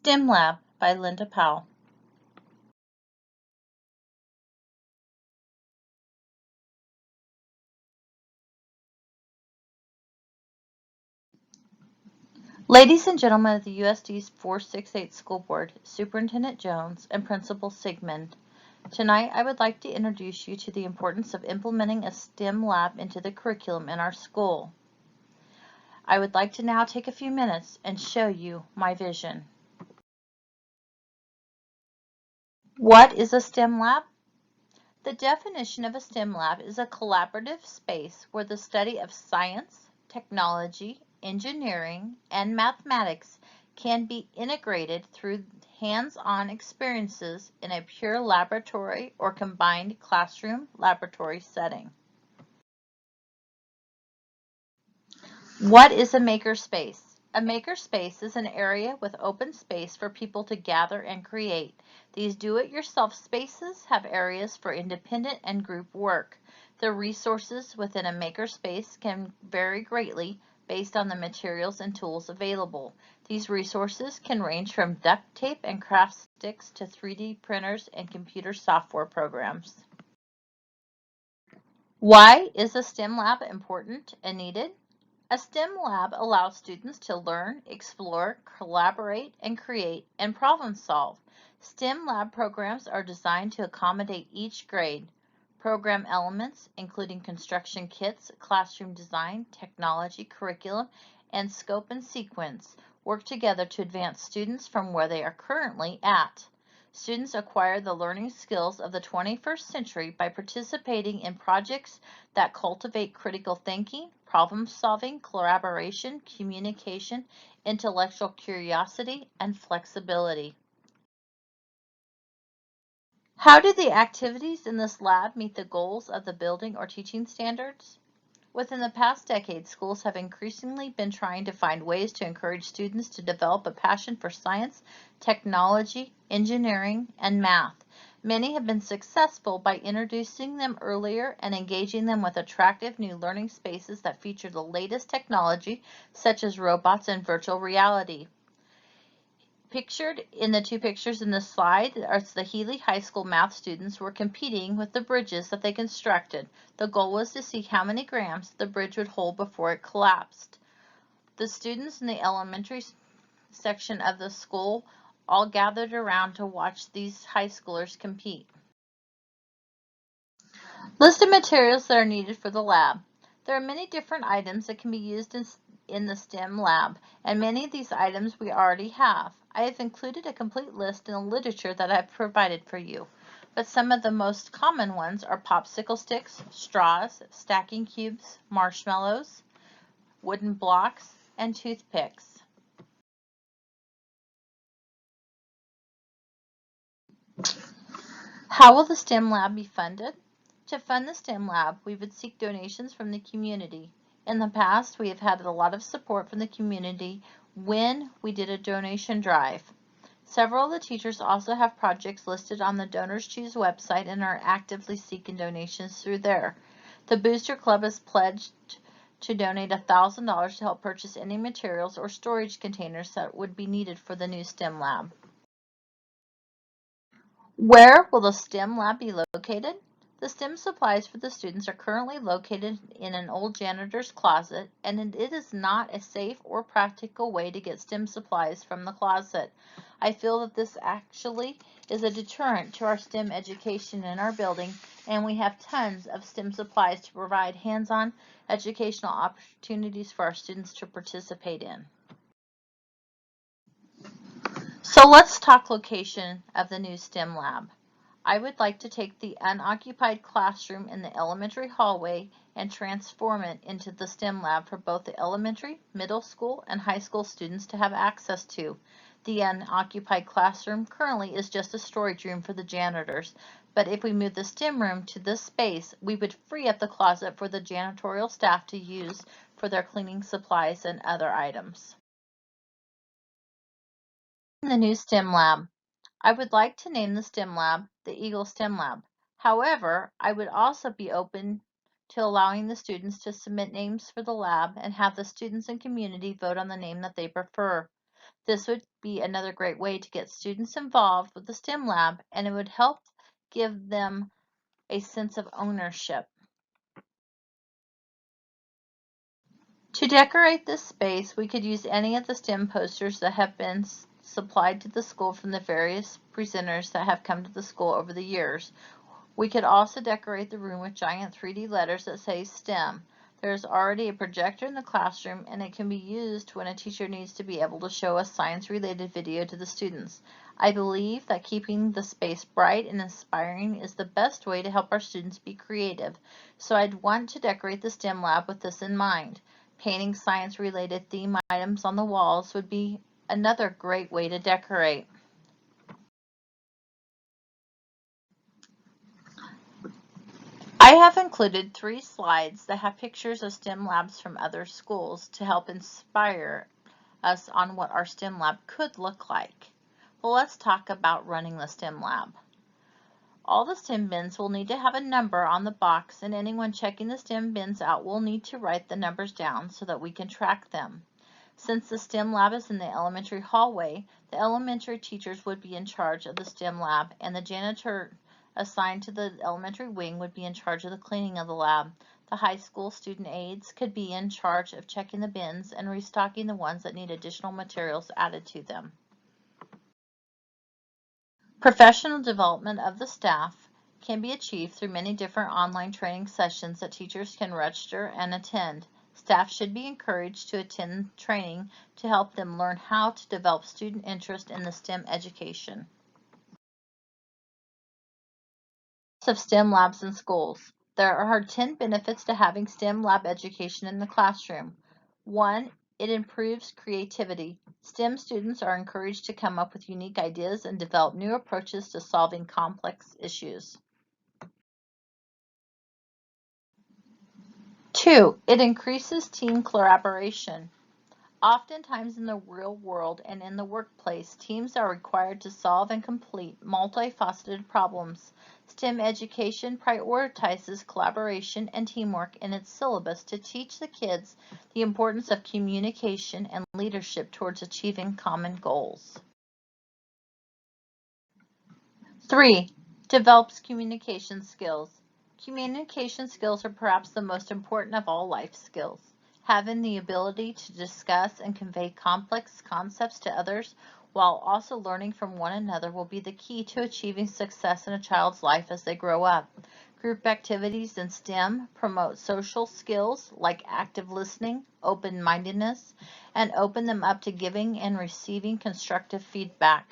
STEM Lab by Linda Powell. Ladies and gentlemen of the USD's 468 School Board, Superintendent Jones and Principal Sigmund, tonight I would like to introduce you to the importance of implementing a STEM lab into the curriculum in our school. I would like to now take a few minutes and show you my vision. What is a STEM lab? The definition of a STEM lab is a collaborative space where the study of science, technology, engineering, and mathematics can be integrated through hands-on experiences in a pure laboratory or combined classroom-laboratory setting. What is a makerspace? A makerspace is an area with open space for people to gather and create. These do-it-yourself spaces have areas for independent and group work. The resources within a makerspace can vary greatly based on the materials and tools available. These resources can range from duct tape and craft sticks to 3D printers and computer software programs. Why is a STEM lab important and needed? A STEM lab allows students to learn, explore, collaborate, and create and problem solve. STEM lab programs are designed to accommodate each grade. Program elements, including construction kits, classroom design, technology, curriculum, and scope and sequence, work together to advance students from where they are currently at. Students acquire the learning skills of the 21st century by participating in projects that cultivate critical thinking, problem solving, collaboration, communication, intellectual curiosity, and flexibility. How do the activities in this lab meet the goals of the building or teaching standards? Within the past decade, schools have increasingly been trying to find ways to encourage students to develop a passion for science, technology, engineering, and math. Many have been successful by introducing them earlier and engaging them with attractive new learning spaces that feature the latest technology, such as robots and virtual reality. Pictured in the two pictures in this slide are the Healy High School math students who were competing with the bridges that they constructed. The goal was to see how many grams the bridge would hold before it collapsed. The students in the elementary section of the school all gathered around to watch these high schoolers compete. List of materials that are needed for the lab. There are many different items that can be used in the STEM lab, and many of these items we already have. I have included a complete list in the literature that I've provided for you, but some of the most common ones are popsicle sticks, straws, stacking cubes, marshmallows, wooden blocks, and toothpicks. How will the STEM lab be funded? To fund the STEM lab, we would seek donations from the community. In the past, we have had a lot of support from the community when we did a donation drive. Several of the teachers also have projects listed on the Donors Choose website and are actively seeking donations through there. The Booster Club has pledged to donate $1,000 to help purchase any materials or storage containers that would be needed for the new STEM lab. Where will the STEM lab be located? The STEM supplies for the students are currently located in an old janitor's closet, and it is not a safe or practical way to get STEM supplies from the closet. I feel that this actually is a deterrent to our STEM education in our building, and we have tons of STEM supplies to provide hands-on educational opportunities for our students to participate in. So let's talk location of the new STEM lab. I would like to take the unoccupied classroom in the elementary hallway and transform it into the STEM lab for both the elementary, middle school, and high school students to have access to. The unoccupied classroom currently is just a storage room for the janitors, but if we move the STEM room to this space, we would free up the closet for the janitorial staff to use for their cleaning supplies and other items. The new STEM lab. I would like to name the STEM lab the Eagle STEM Lab. However, I would also be open to allowing the students to submit names for the lab and have the students and community vote on the name that they prefer. This would be another great way to get students involved with the STEM lab, and it would help give them a sense of ownership. To decorate this space, we could use any of the STEM posters that have been supplied to the school from the various presenters that have come to the school over the years. We could also decorate the room with giant 3D letters that say STEM. There is already a projector in the classroom, and it can be used when a teacher needs to be able to show a science-related video to the students. I believe that keeping the space bright and inspiring is the best way to help our students be creative, so I'd want to decorate the STEM lab with this in mind. Painting science-related theme items on the walls would be another great way to decorate. I have included 3 slides that have pictures of STEM labs from other schools to help inspire us on what our STEM lab could look like. Well, let's talk about running the STEM lab. All the STEM bins will need to have a number on the box, and anyone checking the STEM bins out will need to write the numbers down so that we can track them. Since the STEM lab is in the elementary hallway, the elementary teachers would be in charge of the STEM lab, and the janitor assigned to the elementary wing would be in charge of the cleaning of the lab. The high school student aides could be in charge of checking the bins and restocking the ones that need additional materials added to them. Professional development of the staff can be achieved through many different online training sessions that teachers can register and attend. Staff should be encouraged to attend training to help them learn how to develop student interest in the STEM education. Of STEM labs in schools. There are 10 benefits to having STEM lab education in the classroom. 1. It improves creativity. STEM students are encouraged to come up with unique ideas and develop new approaches to solving complex issues. 2. It increases team collaboration. Oftentimes in the real world and in the workplace, teams are required to solve and complete multifaceted problems. STEM education prioritizes collaboration and teamwork in its syllabus to teach the kids the importance of communication and leadership towards achieving common goals. 3. Develops communication skills. Communication skills are perhaps the most important of all life skills. Having the ability to discuss and convey complex concepts to others while also learning from one another will be the key to achieving success in a child's life as they grow up. Group activities in STEM promote social skills like active listening, open-mindedness, and open them up to giving and receiving constructive feedback.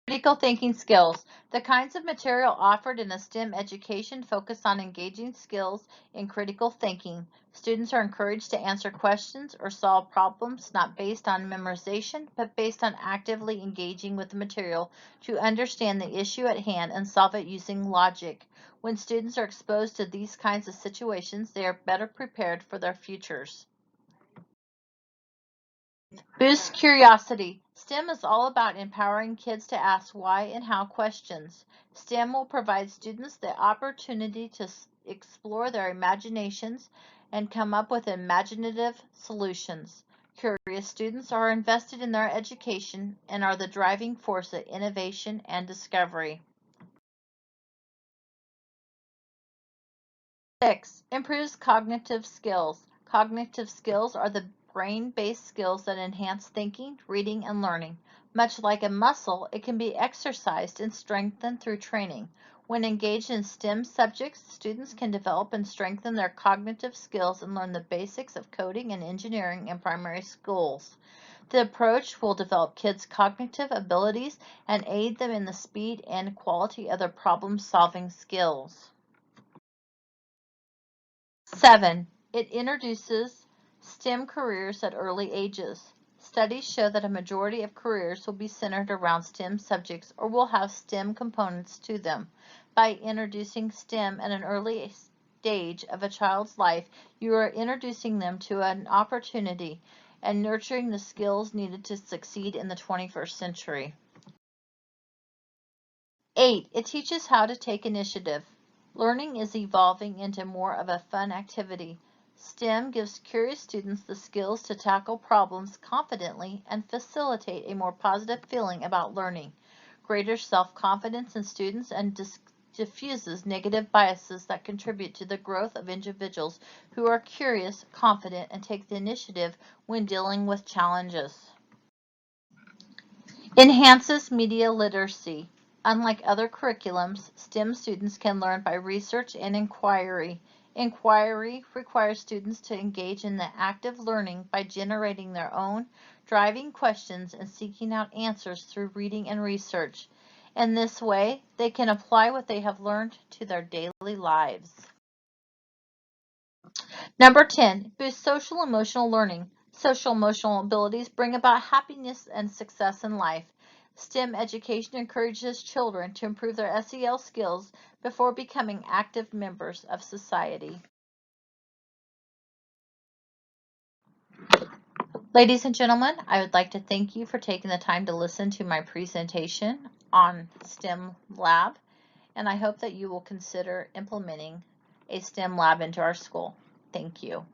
Critical thinking skills. The kinds of material offered in a STEM education focus on engaging skills in critical thinking. Students are encouraged to answer questions or solve problems not based on memorization, but based on actively engaging with the material to understand the issue at hand and solve it using logic. When students are exposed to these kinds of situations, they are better prepared for their futures. Boost curiosity. STEM is all about empowering kids to ask why and how questions. STEM will provide students the opportunity to explore their imaginations and come up with imaginative solutions. Curious students are invested in their education and are the driving force of innovation and discovery. 6. Improves cognitive skills. Cognitive skills are the brain-based skills that enhance thinking, reading, and learning. Much like a muscle, it can be exercised and strengthened through training. When engaged in STEM subjects, students can develop and strengthen their cognitive skills and learn the basics of coding and engineering in primary schools. The approach will develop kids' cognitive abilities and aid them in the speed and quality of their problem-solving skills. 7. It introduces STEM careers at early ages. Studies show that a majority of careers will be centered around STEM subjects or will have STEM components to them. By introducing STEM at an early stage of a child's life, you are introducing them to an opportunity and nurturing the skills needed to succeed in the 21st century. 8. It teaches how to take initiative. Learning is evolving into more of a fun activity. STEM gives curious students the skills to tackle problems confidently and facilitate a more positive feeling about learning, greater self-confidence in students, and diffuses negative biases that contribute to the growth of individuals who are curious, confident, and take the initiative when dealing with challenges. Enhances media literacy. Unlike other curriculums, STEM students can learn by research and inquiry. Inquiry requires students to engage in the active learning by generating their own, driving questions, and seeking out answers through reading and research. In this way, they can apply what they have learned to their daily lives. Number 10, boost social emotional learning. Social emotional abilities bring about happiness and success in life. STEM education encourages children to improve their SEL skills before becoming active members of society. Ladies and gentlemen, I would like to thank you for taking the time to listen to my presentation on STEM Lab, and I hope that you will consider implementing a STEM lab into our school. Thank you.